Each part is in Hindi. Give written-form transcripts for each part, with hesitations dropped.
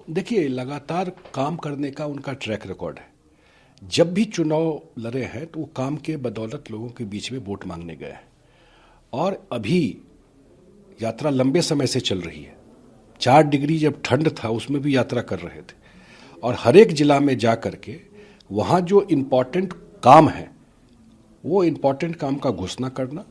देखिए, लगातार काम करने का उनका ट्रैक रिकॉर्ड है। जब भी चुनाव लड़े हैं तो वो काम के बदौलत लोगों के बीच में वोट मांगने गए हैं। और अभी यात्रा लंबे समय से चल रही है। 4 डिग्री जब ठंड था उसमें भी यात्रा कर रहे थे, और हर एक जिला में जा कर के वहाँ जो इम्पोर्टेंट काम है वो इम्पोर्टेंट काम का घोषणा करना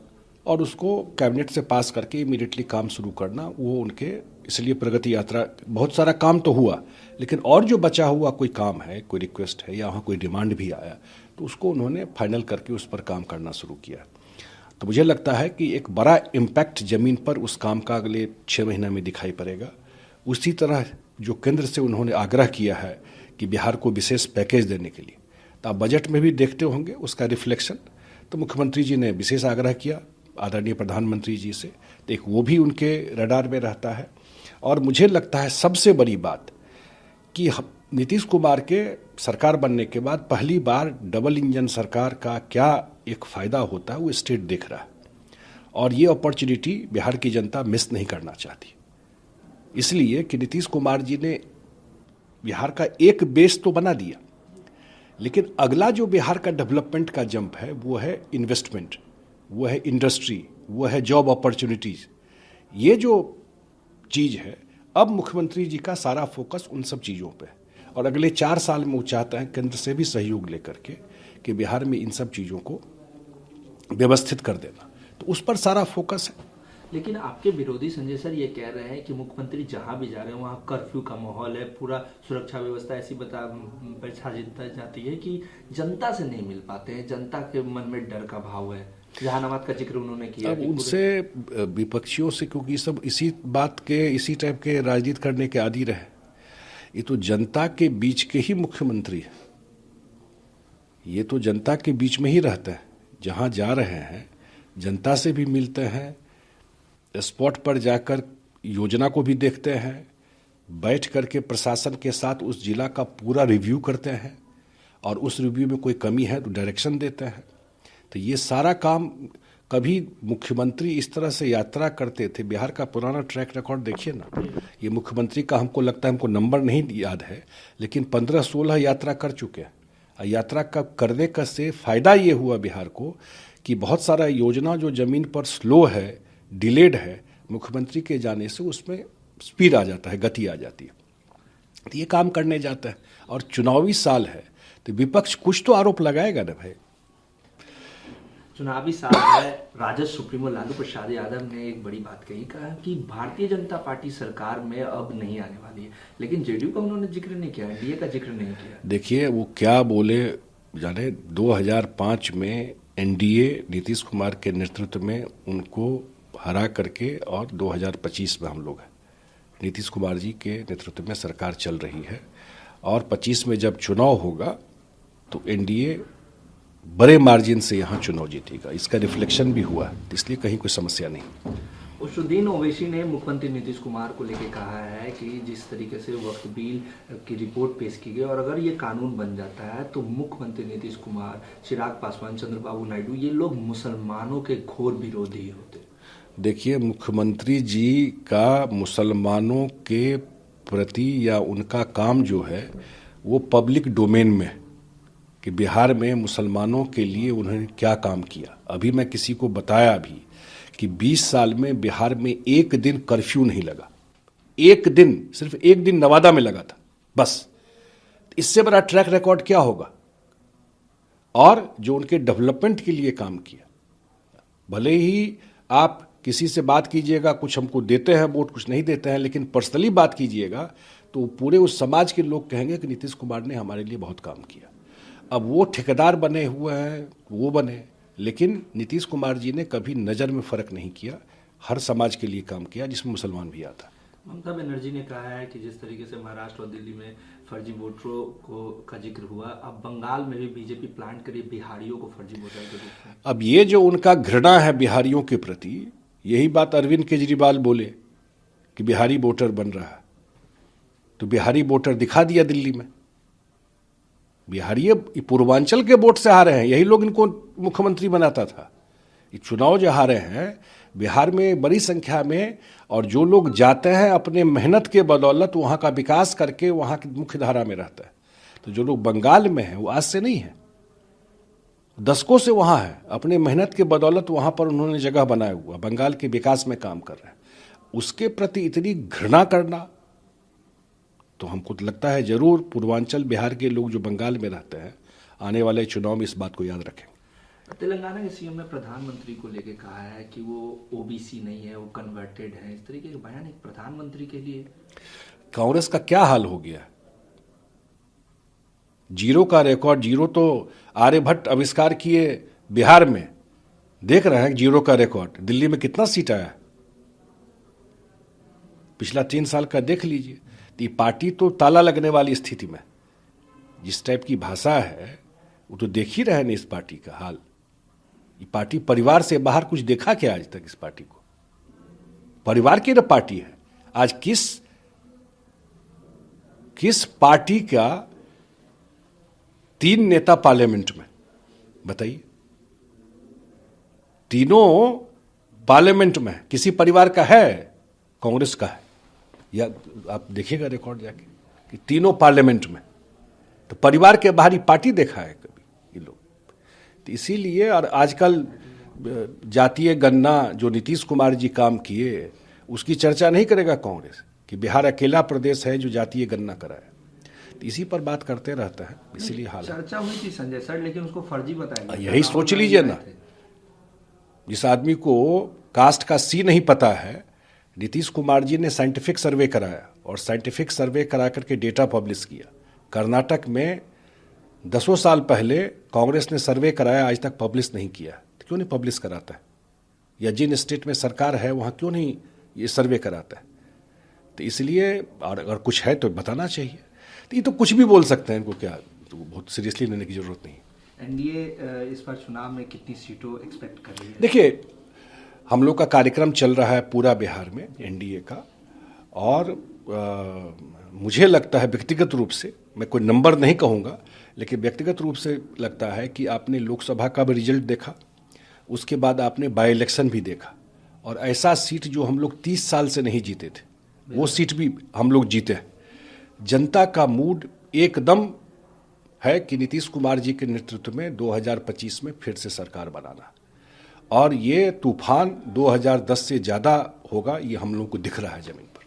और उसको कैबिनेट से पास करके इमीडिएटली काम शुरू करना, वो उनके इसलिए प्रगति यात्रा। बहुत सारा काम तो हुआ, लेकिन और जो बचा हुआ कोई काम है, कोई रिक्वेस्ट है या वहाँ कोई डिमांड भी आया तो उसको उन्होंने फाइनल करके उस पर काम करना शुरू किया। तो मुझे लगता है कि एक बड़ा इम्पैक्ट ज़मीन पर उस काम का अगले 6 महीना में दिखाई पड़ेगा। उसी तरह जो केंद्र से उन्होंने आग्रह किया है कि बिहार को विशेष पैकेज देने के लिए, तो आप बजट में भी देखते होंगे उसका रिफ्लेक्शन। तो मुख्यमंत्री जी ने विशेष आग्रह किया आदरणीय प्रधानमंत्री जी से, तो एक वो भी उनके रडार में रहता है। और मुझे लगता है सबसे बड़ी बात कि नीतीश कुमार के सरकार बनने के बाद पहली बार डबल इंजन सरकार का क्या एक फ़ायदा होता है वो स्टेट देख रहा है, और ये अपॉर्चुनिटी बिहार की जनता मिस नहीं करना चाहती। इसलिए कि नीतीश कुमार जी ने बिहार का एक बेस तो बना दिया, लेकिन अगला जो बिहार का डेवलपमेंट का जंप है वो है इन्वेस्टमेंट, वो है इंडस्ट्री, वो है जॉब अपॉर्चुनिटीज़। ये जो चीज़ है, अब मुख्यमंत्री जी का सारा फोकस उन सब चीज़ों पे है, और अगले 4 साल में वो चाहते हैं केंद्र से भी सहयोग लेकर के कि बिहार में इन सब चीज़ों को व्यवस्थित कर देना, तो उस पर सारा फोकस है। लेकिन आपके विरोधी संजय सर ये कह रहे हैं कि मुख्यमंत्री जहां भी जा रहे हैं वहां कर्फ्यू का माहौल है, पूरा सुरक्षा व्यवस्था ऐसी बैठा जाती है कि जनता से नहीं मिल पाते हैं, जनता के मन में डर का भाव है। जहानाबाद का जिक्र उन्होंने किया। अब उनसे विपक्षियों से, क्योंकि सब इसी बात के, इसी टाइप के राजनीति करने के आदी रहे। ये तो जनता के बीच के ही मुख्यमंत्री है, ये तो जनता के बीच में ही रहते हैं। जहाँ जा रहे हैं जनता से भी मिलते हैं, स्पॉट पर जाकर योजना को भी देखते हैं, बैठ करके प्रशासन के साथ उस जिला का पूरा रिव्यू करते हैं, और उस रिव्यू में कोई कमी है तो डायरेक्शन देते हैं। तो ये सारा काम, कभी मुख्यमंत्री इस तरह से यात्रा करते थे, बिहार का पुराना ट्रैक रिकॉर्ड देखिए ना। ये मुख्यमंत्री का हमको लगता है, हमको नंबर नहीं याद है, लेकिन 15-16 यात्रा कर चुके हैं। यात्रा का करने का से फ़ायदा ये हुआ बिहार को कि बहुत सारा योजना जो ज़मीन पर स्लो है, डिलेड है, मुख्यमंत्री के जाने से उसमें स्पीड आ जाता है, गति आ जाती है। तो ये काम करने जाता है, और चुनावी साल है तो विपक्ष कुछ तो आरोप लगाएगा ना भाई। चुनावी साल है। राजद सुप्रीमो लालू प्रसाद यादव ने एक बड़ी बात कही, कहा कि भारतीय जनता पार्टी सरकार में अब नहीं आने वाली है, लेकिन जेडीयू का उन्होंने जिक्र नहीं किया, एनडीए का जिक्र नहीं किया। देखिए वो क्या बोले जाने, 2005 में एनडीए नीतीश कुमार के नेतृत्व में उनको हरा करके, और 2025 में हम लोग हैं, नीतीश कुमार जी के नेतृत्व में सरकार चल रही है, और 25 में जब चुनाव होगा तो एनडीए बड़े मार्जिन से यहाँ चुनाव जीतेगा। इसका रिफ्लेक्शन भी हुआ, इसलिए कहीं कोई समस्या नहीं। उशुद्दीन ओवैसी ने मुख्यमंत्री नीतीश कुमार को लेकर कहा है कि जिस तरीके से वक्फ बिल की रिपोर्ट पेश की गई, और अगर ये कानून बन जाता है तो मुख्यमंत्री नीतीश कुमार, चिराग पासवान, चंद्रबाबू नायडू, ये लोग मुसलमानों के घोर विरोधी होते। देखिए, मुख्यमंत्री जी का मुसलमानों के प्रति या उनका काम जो है वो पब्लिक डोमेन में, कि बिहार में मुसलमानों के लिए उन्होंने क्या काम किया। अभी मैं किसी को बताया भी कि 20 साल में बिहार में एक दिन कर्फ्यू नहीं लगा, एक दिन, सिर्फ एक दिन नवादा में लगा था बस। इससे बड़ा ट्रैक रिकॉर्ड क्या होगा। और जो उनके डेवलपमेंट के लिए काम किया, भले ही आप किसी से बात कीजिएगा, कुछ हमको देते हैं वोट, कुछ नहीं देते हैं, लेकिन पर्सनली बात कीजिएगा तो पूरे उस समाज के लोग कहेंगे कि नीतीश कुमार ने हमारे लिए बहुत काम किया। अब वो ठेकेदार बने हुए हैं, वो बने, लेकिन नीतीश कुमार जी ने कभी नज़र में फ़र्क नहीं किया, हर समाज के लिए काम किया, जिसमें मुसलमान भी आता। ममता बनर्जी ने कहा है कि जिस तरीके से महाराष्ट्र और दिल्ली में फर्जी वोटरों का जिक्र हुआ, अब बंगाल में भी बीजेपी प्लांट करी बिहारियों को फर्जी वोटर के रूप में। अब ये जो उनका घृणा है बिहारियों के प्रति, यही बात अरविंद केजरीवाल बोले कि बिहारी वोटर बन रहा है, तो बिहारी वोटर दिखा दिया दिल्ली में। बिहारी पूर्वांचल के वोट से हारे हैं, यही लोग इनको मुख्यमंत्री बनाता था। ये चुनाव जो हारे हैं बिहार में बड़ी संख्या में, और जो लोग जाते हैं अपने मेहनत के बदौलत वहाँ का विकास करके वहाँ की मुख्य धारा में रहता है। तो जो लोग बंगाल में हैं वो आज से नहीं है, दशकों से वहाँ है, अपने मेहनत के बदौलत वहाँ पर उन्होंने जगह बनाया हुआ, बंगाल के विकास में काम कर रहे हैं। उसके प्रति इतनी घृणा करना, तो हमको तो लगता है जरूर पूर्वांचल बिहार के लोग जो बंगाल में रहते हैं आने वाले चुनाव में इस बात को याद रखें। तेलंगाना के सीएम ने प्रधानमंत्री को लेके कहा है कि वो ओबीसी नहीं है, वो कन्वर्टेड है। इस तरीके के बयान एक प्रधानमंत्री के लिए। कांग्रेस का क्या हाल हो गया? जीरो का रिकॉर्ड, जीरो तो आर्यभट्ट आविष्कार किए बिहार में, देख रहे हैं जीरो का रिकॉर्ड दिल्ली में कितना सीट आया पिछला 3 साल का, देख लीजिए। तो ये पार्टी तो ताला लगने वाली स्थिति में, जिस टाइप की भाषा है वो तो देख ही रहे हैं इस पार्टी का हाल। ये पार्टी परिवार से बाहर कुछ देखा क्या आज तक? इस पार्टी को परिवार की ना पार्टी है। आज किस पार्टी का 3 नेता पार्लियामेंट में, बताइए? तीनों पार्लियामेंट में किसी परिवार का है? कांग्रेस का है, या आप देखिएगा रिकॉर्ड जाके कि तीनों पार्लियामेंट में। तो परिवार के बाहर ही पार्टी देखा है कभी ये लोग? तो इसीलिए, और आजकल जातीय गणना जो नीतीश कुमार जी काम किए उसकी चर्चा नहीं करेगा कांग्रेस, कि बिहार अकेला प्रदेश है जो जातीय गणना कराया। तो इसी पर बात करते रहता है, इसीलिए हाल चर्चा हुई थी संजय सर, लेकिन उसको फर्जी बताया। यही सोच लीजिए ना, जिस आदमी को कास्ट का सी नहीं पता है, नीतीश कुमार जी ने साइंटिफिक सर्वे कराया, और साइंटिफिक सर्वे करा करके डेटा पब्लिश किया। कर्नाटक में 10 साल पहले कांग्रेस ने सर्वे कराया, आज तक पब्लिश नहीं किया। तो क्यों नहीं पब्लिश कराता है? या जिन स्टेट में सरकार है वहाँ क्यों नहीं ये सर्वे कराता है? तो इसलिए, और अगर कुछ है तो बताना चाहिए। तो ये तो कुछ भी बोल सकते हैं, इनको क्या तो बहुत सीरियसली लेने की जरूरत नहीं। एनडीए इस बार चुनाव में कितनी सीटों एक्सपेक्ट कर रही है? देखिए, हम लोग का कार्यक्रम चल रहा है पूरा बिहार में एनडीए का, और मुझे लगता है व्यक्तिगत रूप से, मैं कोई नंबर नहीं कहूँगा, लेकिन व्यक्तिगत रूप से लगता है कि आपने लोकसभा का भी रिजल्ट देखा, उसके बाद आपने बाई इलेक्शन भी देखा, और ऐसा सीट जो हम लोग 30 साल से नहीं जीते थे वो सीट भी हम लोग जीते हैं। जनता का मूड एकदम है कि नीतीश कुमार जी के नेतृत्व में 2025 में फिर से सरकार बनाना, और ये तूफान 2010 से ज़्यादा होगा, ये हम लोग को दिख रहा है जमीन पर।